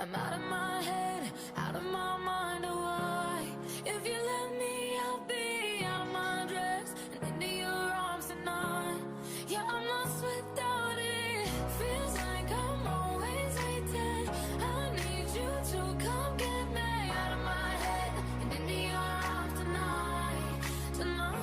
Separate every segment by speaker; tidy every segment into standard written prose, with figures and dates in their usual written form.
Speaker 1: I'm out of my head, out of my mind, oh why? If you let me, I'll be out of my dress and into your arms tonight. Yeah, I'm lost without it. Feels like I'm always waiting. I need you to come get me out of my head and into your arms tonight, tonight.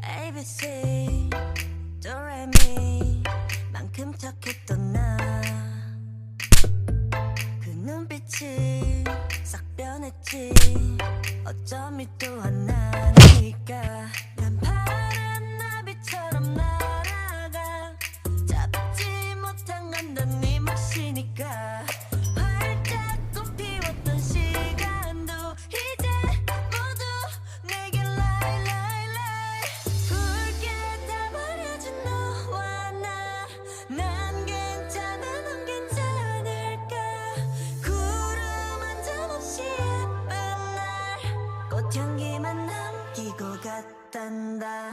Speaker 1: ABC, 도레미 만큼 착했던 나 그 눈빛이 싹 변했지 어쩜 이 또한 나니까 난 파란 나비처럼 날아가 잡지 못한 건 넌 네 몫이니까 활짝 꽃피웠던 시간도 이제 모두 내게 lie lie lie 붉게 다 버려진 너와 난 괜찮아 넌 괜찮을까 구름 한 점 없이 예쁜 날 꽃향기만 남기고 갔단다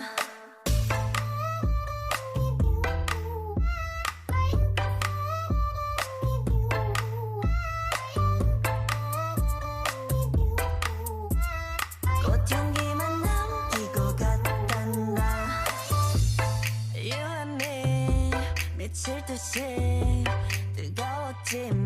Speaker 1: 꽃향기만 남기고 갔단다 You and me 미칠 듯이 뜨거웠지만